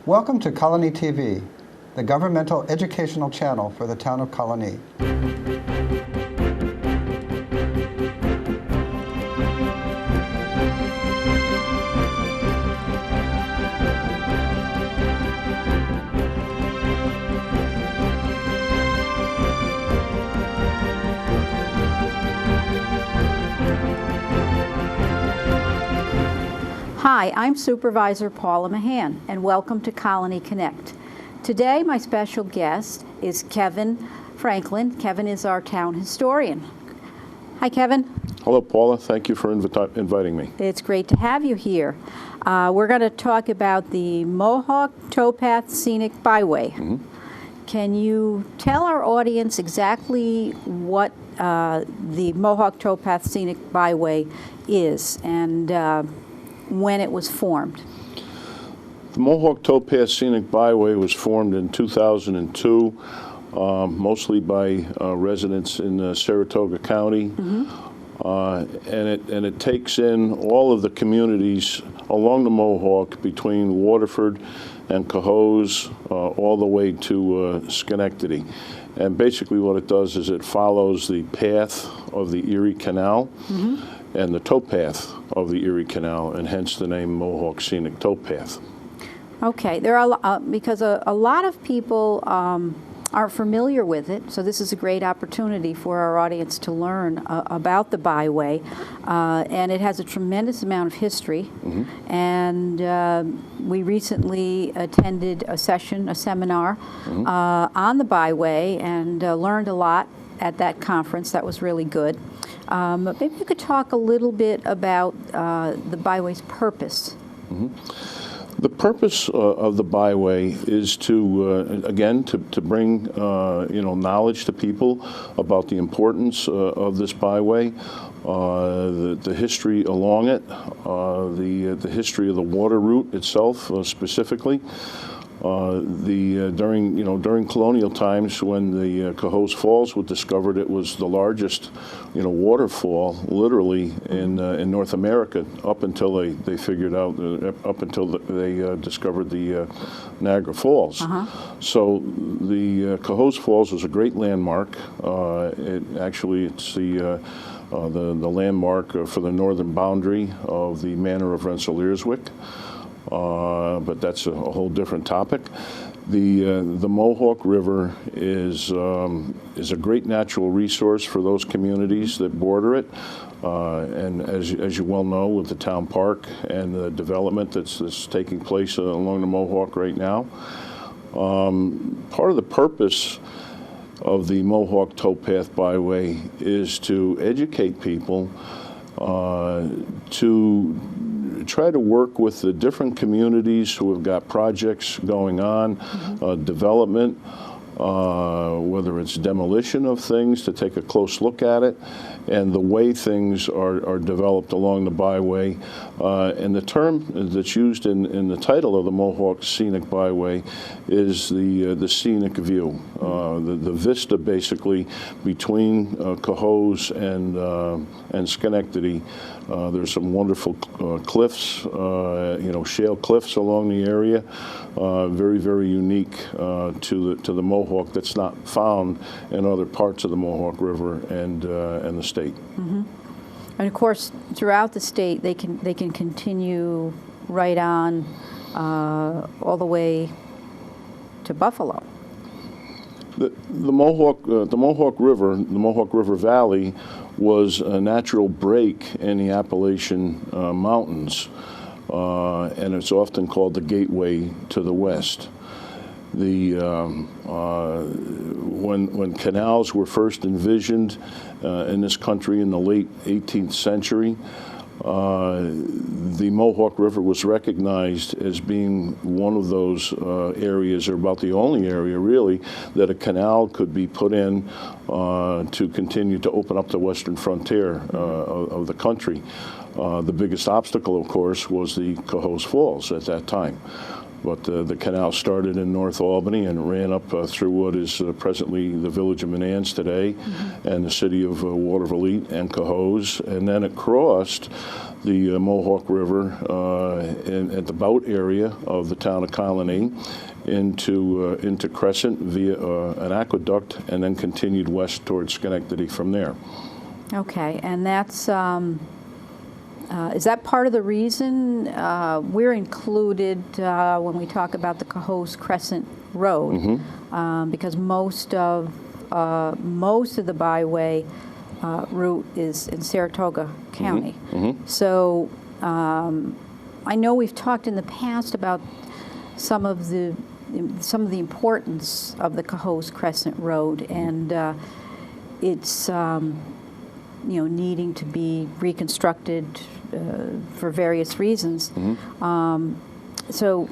Welcome to Colonie TV, the governmental educational channel for the town of Colonie. Hi, I'm Supervisor Paula Mahan, and welcome to Colonie Connect. Today, my special guest is Kevin Franklin. Kevin is our town historian. Hi, Kevin. Hello, Paula. Thank you for inviting me. It's great to have you here. We're going to talk about the Mohawk Towpath Scenic Byway. Can you tell our audience exactly what the Mohawk Towpath Scenic Byway is and when it was formed? The Mohawk Towpath Scenic Byway was formed in 2002, mostly by residents in Saratoga County, and it takes in all of the communities along the Mohawk between Waterford and Cohoes, all the way to Schenectady. And basically what it does is it follows the path of the Erie Canal and the towpath of the Erie Canal, and hence the name Mohawk Scenic Towpath. Okay, there are because a lot of people aren't familiar with it, so this is a great opportunity for our audience to learn about the byway, and it has a tremendous amount of history. And we recently attended a seminar on the byway, and learned a lot at that conference. That was really good. Maybe you could talk a little bit about the byway's purpose. The purpose of the byway is to, again, to bring knowledge to people about the importance of this byway, the history along it, the history of the water route itself specifically. During colonial times, when the Cohoes Falls was discovered, it was the largest, waterfall, literally, in North America, up until they figured out, up until they discovered the Niagara Falls. So the Cohoes Falls is a great landmark. It's the landmark for the northern boundary of the Manor of Rensselaerswyck. But that's a whole different topic. The Mohawk River is a great natural resource for those communities that border it, and as you well know, with the town park and the development that's taking place along the Mohawk right now, part of the purpose of the Mohawk Towpath Byway is to educate people, to try to work with the different communities who have got projects going on, development, whether it's demolition of things, to take a close look at it, and the way things are developed along the byway. And the term that's used in the title of the Mohawk Scenic Byway is the scenic view, the vista basically between Cohoes and Schenectady. There's some wonderful cliffs, shale cliffs along the area, very, very unique to the Mohawk, that's not found in other parts of the Mohawk River and the state. And of course, throughout the state, they can continue right on all the way to Buffalo. The Mohawk River, the Mohawk River Valley, was a natural break in the Appalachian Mountains, and it's often called the gateway to the West. When canals were first envisioned in this country in the late 18th century, the Mohawk River was recognized as being one of those areas, or about the only area really, that a canal could be put in to continue to open up the western frontier of the country. The biggest obstacle, of course, was the Cohoes Falls at that time. But the canal started in North Albany and ran up through what is presently the village of Menands today, and the city of Waterville and Cohoes, and then it crossed the Mohawk River at the Bout area of the town of Colonie into Crescent via an aqueduct, and then continued west towards Schenectady from there. Okay, and that's, is that part of the reason we're included when we talk about the Cohoes Crescent Road? Because most of the byway route is in Saratoga County. So I know we've talked in the past about some of the importance of the Cohoes Crescent Road, and it's needing to be reconstructed for various reasons. So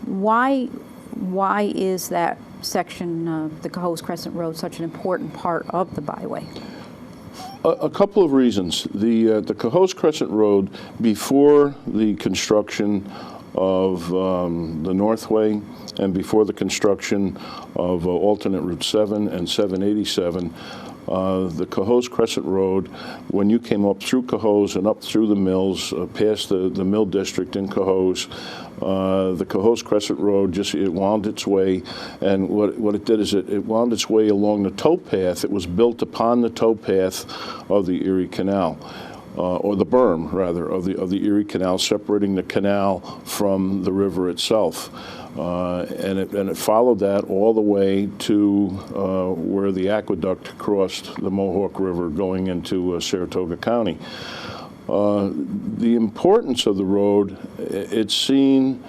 why is that section of the Cohoes Crescent Road such an important part of the byway? A couple of reasons. The Cohoes Crescent Road, before the construction of the Northway and before the construction of alternate Route 7 and 787, the Cohoes Crescent Road, when you came up through Cohoes and up through the mills, past the mill district in Cohoes, the Cohoes Crescent Road it wound its way, and what it did is it wound its way along the towpath. It was built upon the towpath of the Erie Canal. Or the berm, rather, of the Erie Canal, separating the canal from the river itself. And it followed that all the way to where the aqueduct crossed the Mohawk River going into Saratoga County. The importance of the road, it's seen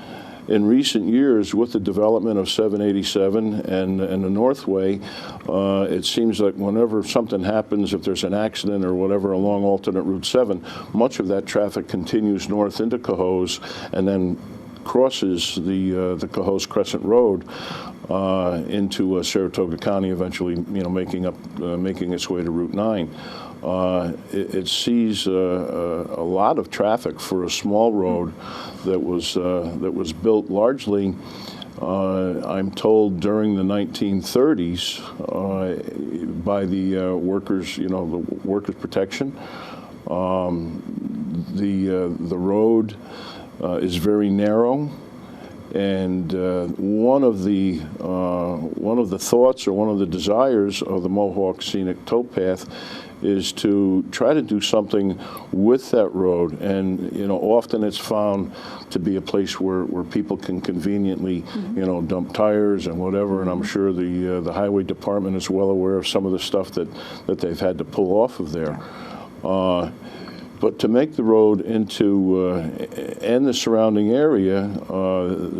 in recent years with the development of 787 and the Northway. It seems like whenever something happens, if there's an accident or whatever along alternate Route 7, much of that traffic continues north into Cohoes and then crosses the Cohoes Crescent Road into Saratoga County, eventually making its way to Route 9. It sees a lot of traffic for a small road that was built largely, I'm told, during the 1930s by the workers, the workers' protection. The road is very narrow, and one of the thoughts or one of the desires of the Mohawk Scenic Towpath is to try to do something with that road. And often it's found to be a place where people can conveniently dump tires and whatever, and I'm sure the highway department is well aware of some of the stuff that they've had to pull off of there. But to make the road into and the surrounding area,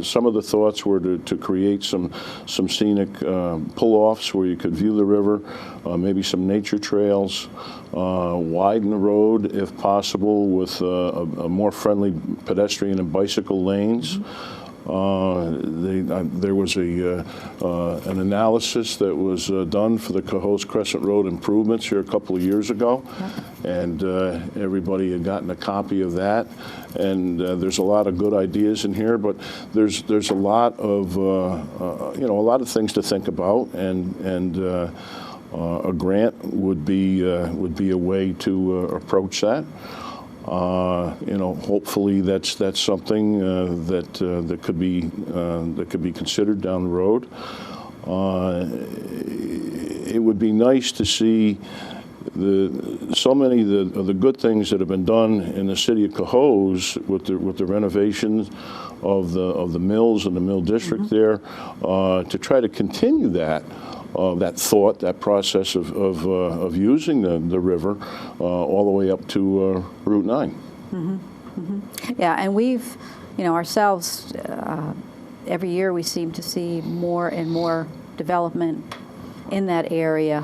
some of the thoughts were to create some scenic pull-offs where you could view the river, maybe some nature trails, widen the road if possible with a more friendly pedestrian and bicycle lanes. There was an analysis that was done for the Cohoes Crescent Road improvements here a couple of years ago, and everybody had gotten a copy of that. And there's a lot of good ideas in here, but there's a lot of a lot of things to think about, and a grant would be a way to approach that. Hopefully that's something that could be considered down the road. It would be nice to see so many of the good things that have been done in the city of Cohoes with the renovations of the mills and the mill district there, to try to continue that thought, that process of using the river all the way up to Route 9. Yeah, and we've, ourselves, every year we seem to see more and more development in that area,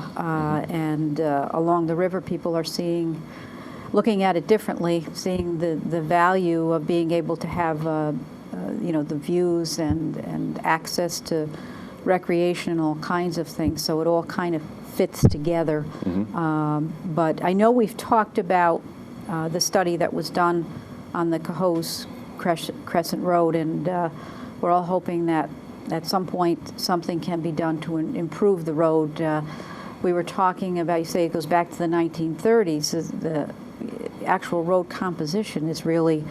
and along the river people are looking at it differently, seeing the value of being able to have, the views and access to recreation and all kinds of things, so it all kind of fits together. But I know we've talked about the study that was done on the Cohoes Crescent Road, and we're all hoping that at some point something can be done to improve the road. We were talking about, you say it goes back to the 1930s. The actual road composition is really,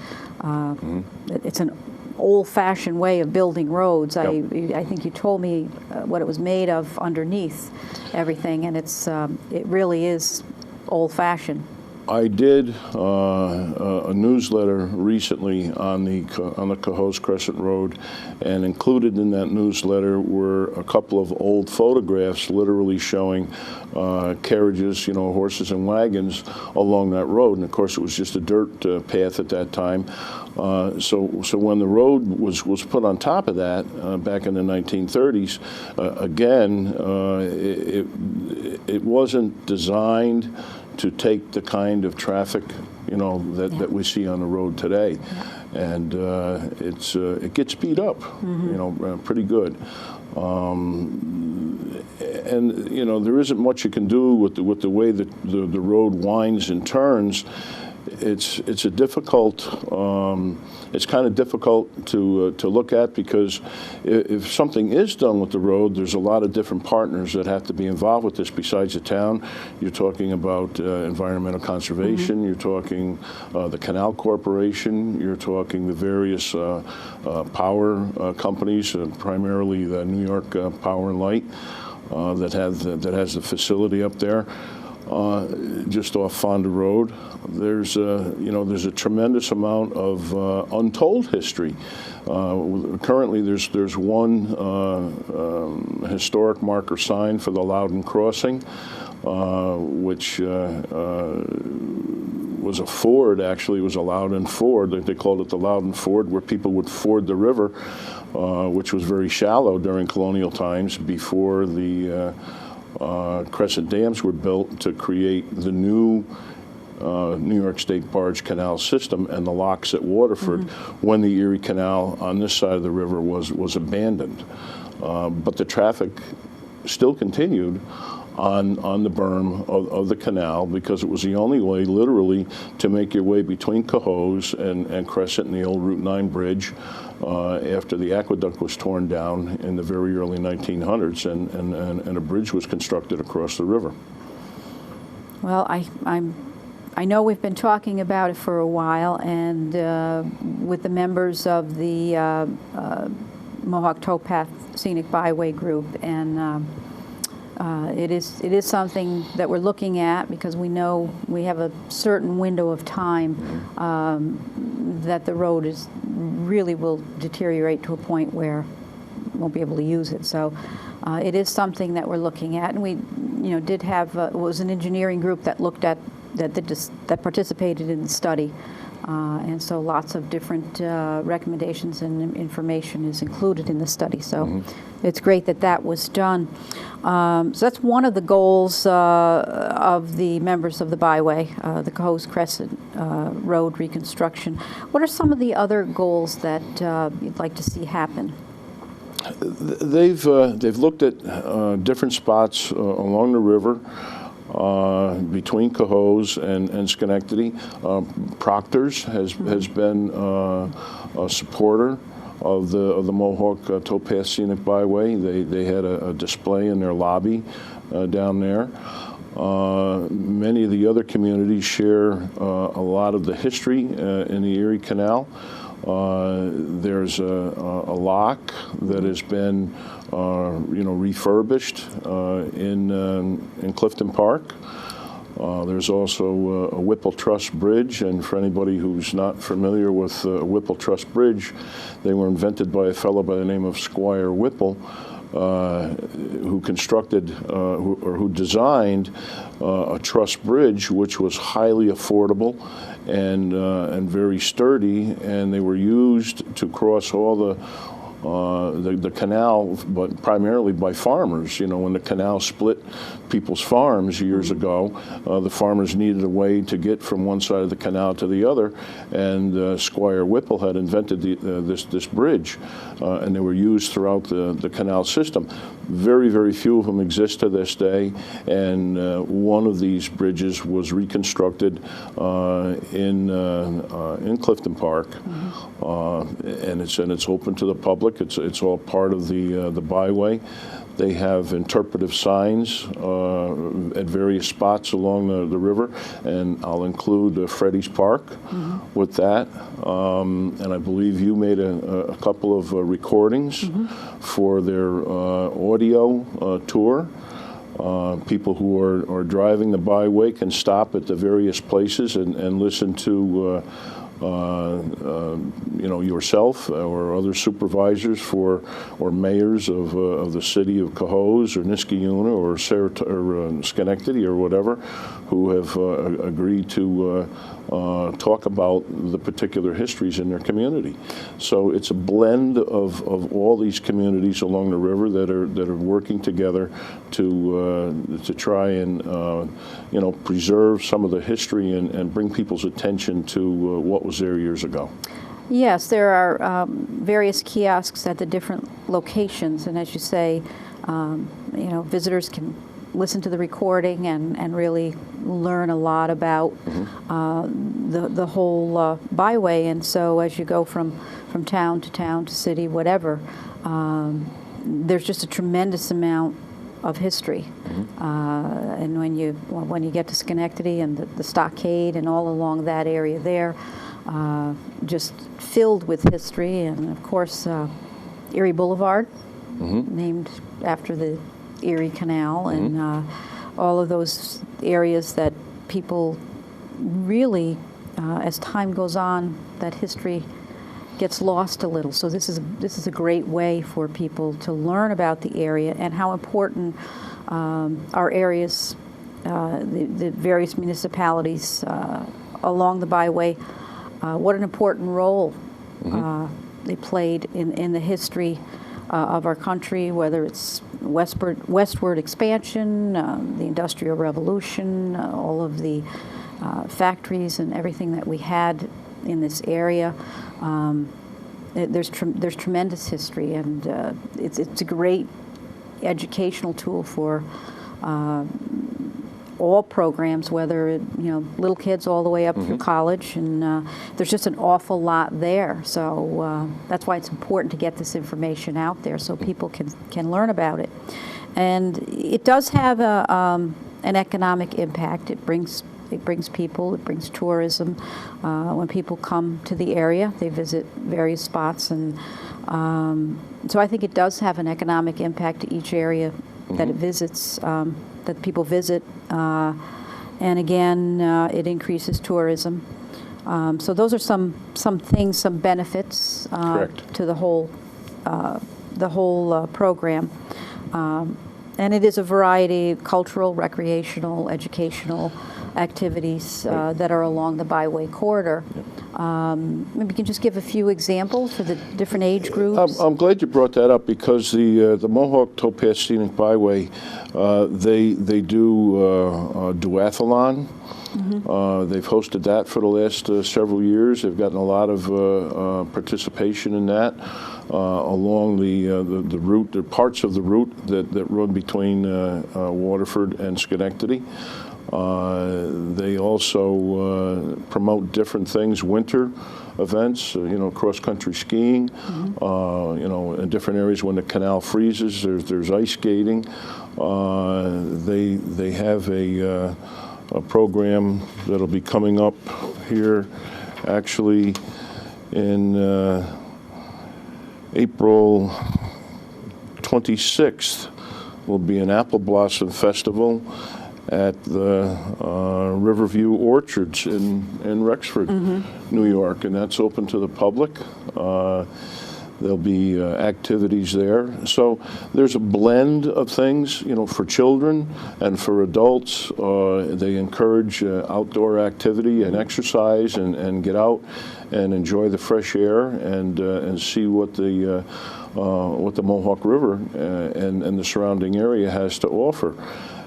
it's an old-fashioned way of building roads. Yep. I think you told me what it was made of underneath everything, and it really is old-fashioned. I did a newsletter recently on the Cohoes Crescent Road, and included in that newsletter were a couple of old photographs, literally showing carriages, horses and wagons along that road. And of course, it was just a dirt path at that time. So when the road was put on top of that back in the 1930s, again, it wasn't designed to take the kind of traffic, that we see on the road today, and it gets beat up, pretty good. And there isn't much you can do with the way that the road winds and turns. It's a difficult. It's kind of difficult to look at, because if something is done with the road, there's a lot of different partners that have to be involved with this besides the town. You're talking about environmental conservation. You're talking the Canal Corporation. You're talking the various power companies, primarily the New York Power and Light, that has the facility up there. Just off Fonda Road, there's a tremendous amount of untold history. Currently, there's one historic marker sign for the Loudoun Crossing, which was a ford. Actually, it was a Loudoun Ford. They called it the Loudoun Ford, where people would ford the river, which was very shallow during colonial times, before the Crescent dams were built to create the new New York State Barge Canal system and the locks at Waterford, when the Erie Canal on this side of the river was abandoned. But the traffic still continued on the berm of the canal, because it was the only way, literally, to make your way between Cohoes and Crescent and the old Route 9 bridge after the aqueduct was torn down in the very early 1900s, and a bridge was constructed across the river. Well, I know we've been talking about it for a while, and with the members of the Mohawk Towpath Scenic Byway group, and it is something that we're looking at, because we know we have a certain window of time that the road really will deteriorate to a point where we won't be able to use it. So it is something that we're looking at, and we did have it was an engineering group that looked at that participated in the study. And so lots of different recommendations and information is included in the study. So it's great that was done. So that's one of the goals of the members of the Byway, the Cohoes Crescent Road reconstruction. What are some of the other goals that you'd like to see happen? They've looked at different spots along the river, between Cohoes and Schenectady. Proctor's has been a supporter of the Mohawk Towpath Scenic Byway. They had a display in their lobby down there. Many of the other communities share a lot of the history in the Erie Canal. There's a lock that has been refurbished in Clifton Park. There's also a Whipple Truss Bridge, and for anybody who's not familiar with Whipple Truss Bridge, they were invented by a fellow by the name of Squire Whipple, who constructed who designed a truss bridge, which was highly affordable and very sturdy, and they were used to cross all the canal, but primarily by farmers. When the canal split people's farms years ago, the farmers needed a way to get from one side of the canal to the other, and Squire Whipple had invented this bridge, and they were used throughout the canal system. Very, very few of them exist to this day, and one of these bridges was reconstructed in Clifton Park, and it's open to the public. public. It's all part of the byway. They have interpretive signs at various spots along the river, and I'll include Freddie's Park with that. And I believe you made a couple of recordings for their audio tour. People who are driving the byway can stop at the various places and listen to yourself or other supervisors or mayors of the city of Cohoes or Niskayuna or Schenectady or whatever, who have agreed to talk about the particular histories in their community. So it's a blend of all these communities along the river that are working together to try and preserve some of the history and bring people's attention to what was there years ago. Yes, there are various kiosks at the different locations, and as you say, visitors can listen to the recording and really learn a lot about the whole byway. And so as you go from town to city, whatever, there's just a tremendous amount of history. And when you get to Schenectady and the stockade and all along that area there, just filled with history. And of course, Erie Boulevard, named after the Erie Canal, and all of those areas that people really, as time goes on, that history gets lost a little. So this is a great way for people to learn about the area and how important our areas, the various municipalities along the byway, what an important role they played in the history of our country, whether it's westward expansion, the Industrial Revolution, all of the factories and everything that we had in this area. There's tremendous history, and it's a great educational tool for all programs, whether little kids all the way up through college, and there's just an awful lot there. So that's why it's important to get this information out there so people can learn about it. And it does have an economic impact. It brings people, it brings tourism. When people come to the area, they visit various spots, and so I think it does have an economic impact to each area that it visits, that people visit, and again, it increases tourism. So those are some things, some benefits to the whole program. And it is a variety of cultural, recreational, educational activities that are along the byway corridor. Maybe you can just give a few examples for the different age groups. I'm glad you brought that up, because the Mohawk Towpath Scenic Byway, they do duathlon. They've hosted that for the last several years. They've gotten a lot of participation in that along the route. There are parts of the route that run between Waterford and Schenectady. They also promote different things, winter events, cross-country skiing, in different areas when the canal freezes. There's ice skating. They have a program that'll be coming up here, actually, in April 26th. Will be an Apple Blossom Festival at the Riverview Orchards in Rexford, New York, and that's open to the public. There'll be activities there. So there's a blend of things, for children and for adults. They encourage outdoor activity and exercise and get out and enjoy the fresh air and see what the Mohawk River and the surrounding area has to offer.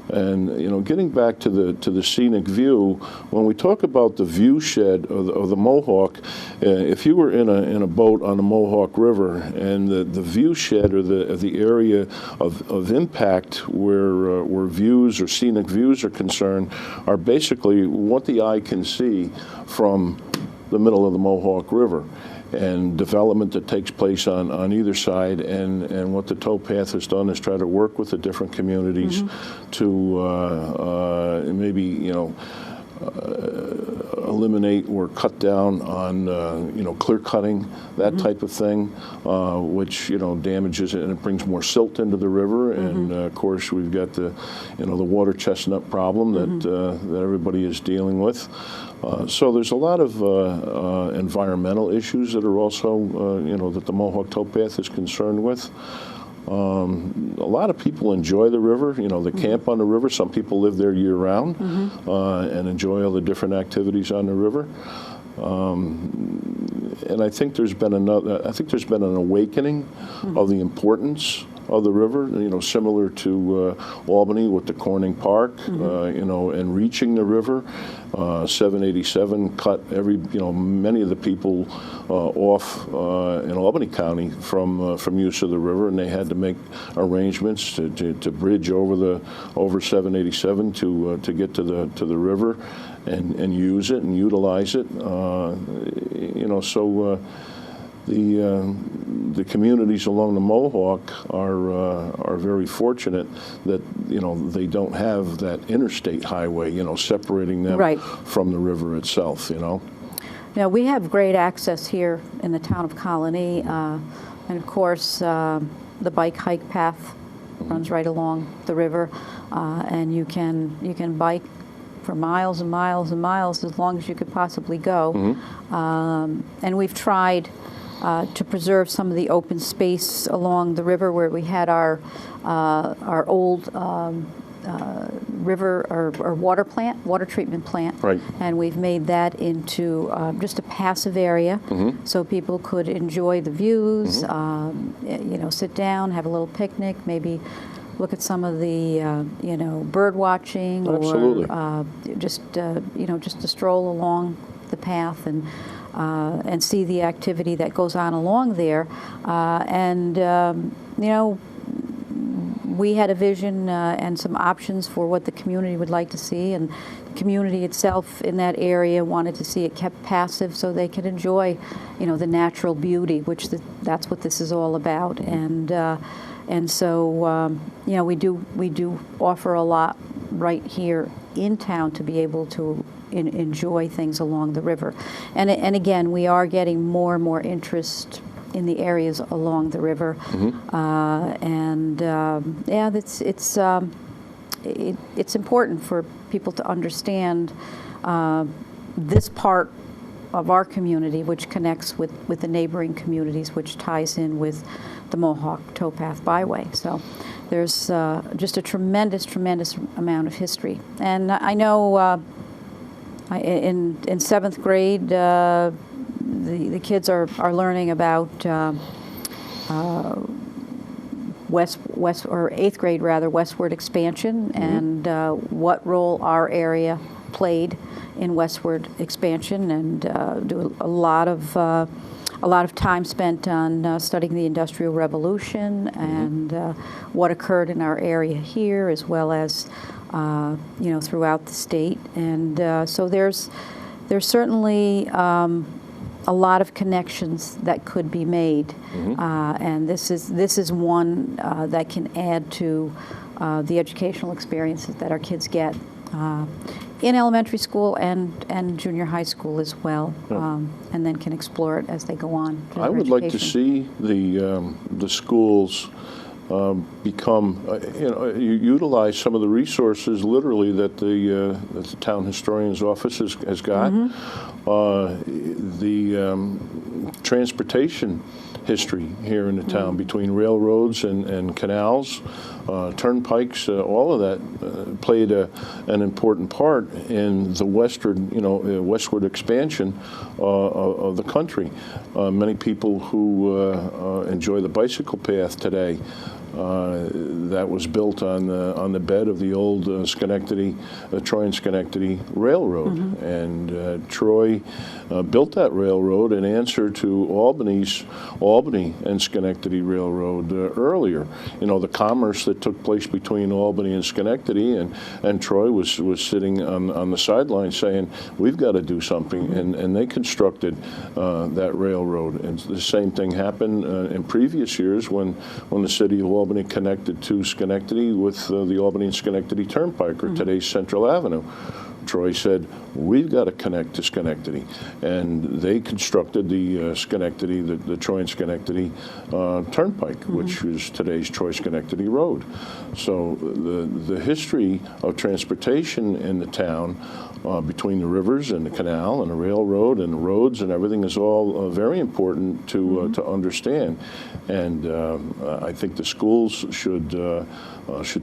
And getting back to the scenic view, when we talk about the view shed of the Mohawk, if you were in a boat on the Mohawk River, and the view shed, or the area of impact where views or scenic views are concerned, are basically what the eye can see from the middle of the Mohawk River. and development that takes place on either side. And what the towpath has done is try to work with the different communities to maybe, eliminate or cut down on, clear cutting, that type of thing, which, damages it and it brings more silt into the river. And of course, we've got the water chestnut problem that everybody is dealing with. So there's a lot of environmental issues that are also, that the Mohawk Towpath is concerned with. A lot of people enjoy the river, they camp on the river. Some people live there year-round and enjoy all the different activities on the river. And I think there's been an awakening of the importance of the river, similar to Albany with the Corning Park, and reaching the river. 787 cut many of the people off in Albany County from use of the river, and they had to make arrangements to bridge over 787 to get to the river and use it and utilize it. So. The communities along the Mohawk are very fortunate that they don't have that interstate highway separating them from the river itself. Now we have great access here in the town of Colonie, and of course the bike hike path runs right along the river, and you can bike for miles and miles and miles as long as you could possibly go. And we've tried to preserve some of the open space along the river where we had our old river or water treatment plant, and we've made that into just a passive area, so people could enjoy the views, sit down, have a little picnic, maybe look at some of the bird watching, or just to stroll along the path and see the activity that goes on along there. We had a vision and some options for what the community would like to see, and the community itself in that area wanted to see it kept passive so they could enjoy, the natural beauty, which that's what this is all about. And so, we do offer a lot right here in town to be able to enjoy things along the river. And again, we are getting more and more interest in the areas along the river. It's important for people to understand this part of our community, which connects with the neighboring communities, which ties in with the Mohawk Towpath Byway. So there's just a tremendous amount of history. And I know in seventh grade, the kids are learning about eighth grade rather, westward expansion, and what role our area played in westward expansion, and do a lot of time spent on studying the Industrial Revolution and what occurred in our area here, as well as throughout the state. And so there's certainly a lot of connections that could be made, and this is one that can add to the educational experiences that our kids get in elementary school and junior high school as well, and then can explore it as they go on. I would like to see the schools become, utilize some of the resources literally that the town historian's office has got. The transportation history here in the town, between railroads and canals, turnpikes, all of that played an important part in the westward expansion of the country. Many people who enjoy the bicycle path today that was built on the bed of the old Troy and Schenectady Railroad. Mm-hmm. And Troy built that railroad in answer to Albany and Schenectady Railroad earlier. You know, the commerce that took place between Albany and Schenectady, and Troy was sitting on the sidelines saying, we've got to do something, and they constructed that railroad. And the same thing happened in previous years when the city of Albany connected to Schenectady with the Albany and Schenectady Turnpike, or today's Central Avenue. Troy said, we've got to connect to Schenectady. And they constructed the Troy and Schenectady Turnpike, which is today's Troy-Schenectady Road. So the history of transportation in the town, between the rivers and the canal and the railroad and the roads and everything, is all very important to understand. And I think the schools should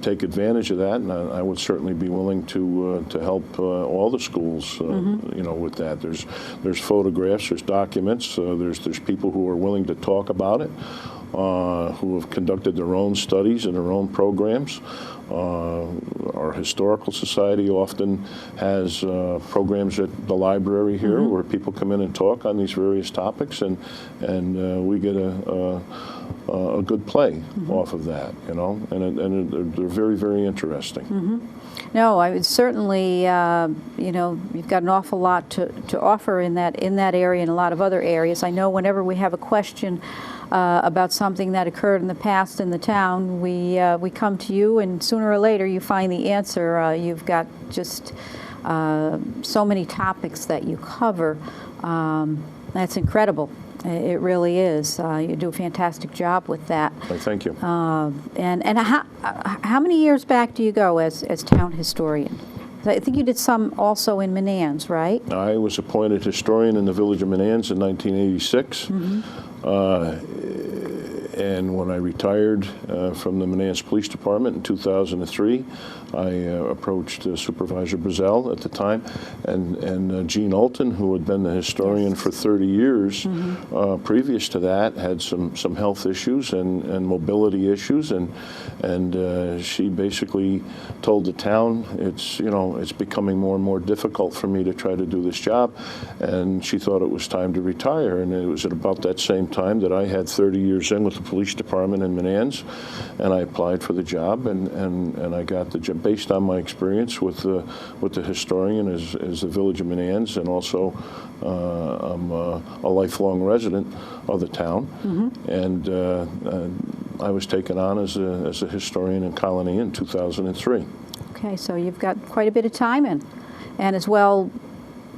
take advantage of that, and I would certainly be willing to help all the schools, you know, with that. There's photographs, there's documents, there's people who are willing to talk about it, who have conducted their own studies and their own programs. Our historical society often has programs at the library here where people come in and talk on these various topics, and we get a good play off of that, you know, and they're very, very interesting. No, I would certainly, you know, you've got an awful lot to offer in that area and a lot of other areas. I know whenever we have a question about something that occurred in the past in the town, we come to you, and sooner or later you find the answer. You've got just so many topics that you cover. That's incredible. It really is. You do a fantastic job with that. Thank you. And how many years back do you go as town historian? I think you did some also in Menands, right? I was appointed historian in the village of Menands in 1986. And when I retired from the Menands Police Department in 2003, I approached Supervisor Brazell at the time, and Gene Olton, who had been the historian for 30 years previous to that, had some health issues and mobility issues, and she basically told the town, it's becoming more and more difficult for me to try to do this job, and she thought it was time to retire. And it was at about that same time that I had 30 years in with the police department in Menands, and I applied for the job, and I got the job based on my experience with the historian as the village of Menands, and also I'm a lifelong resident of the town, and I was taken on as a historian in Colonie in 2003. Okay, so you've got quite a bit of time in, and as well,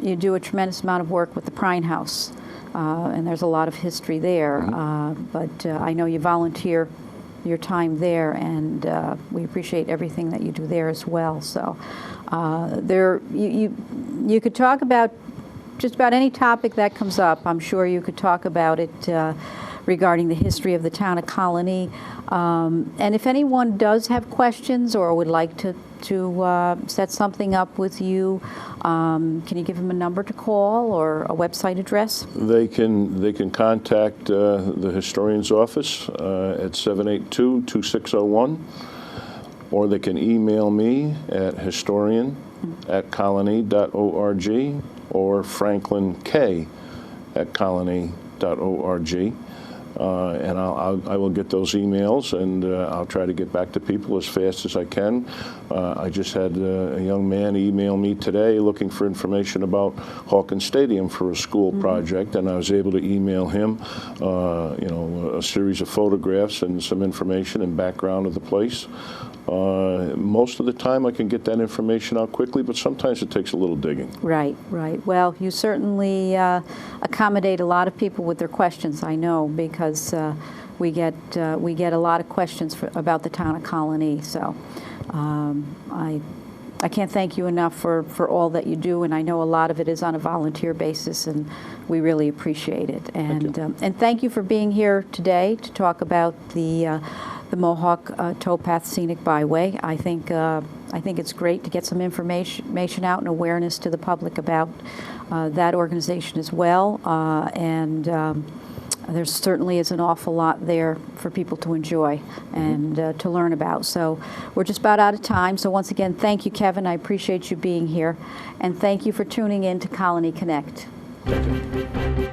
you do a tremendous amount of work with the Prine House. And there's a lot of history there, but I know you volunteer your time there, and we appreciate everything that you do there as well. So you could talk about just about any topic that comes up. I'm sure you could talk about it regarding the history of the town of Colonie. And if anyone does have questions or would like to set something up with you, can you give them a number to call or a website address? They can contact the historian's office at 782-2601, or they can email me at historian@colonie.org or franklink@colonie.org. And I will get those emails, and I'll try to get back to people as fast as I can. I just had a young man email me today looking for information about Hawkins Stadium for a school project, and I was able to email him, a series of photographs and some information and background of the place. Most of the time I can get that information out quickly, but sometimes it takes a little digging. Right. Well, you certainly accommodate a lot of people with their questions, I know, because we get a lot of questions about the town of Colonie. So I can't thank you enough for all that you do, and I know a lot of it is on a volunteer basis, and we really appreciate it. And thank you for being here today to talk about the Mohawk Towpath Scenic Byway. I think it's great to get some information out and awareness to the public about that organization as well. there certainly is an awful lot there for people to enjoy and to learn about. So we're just about out of time. So once again, thank you, Kevin. I appreciate you being here. And thank you for tuning in to Colonie Connect. Thank you.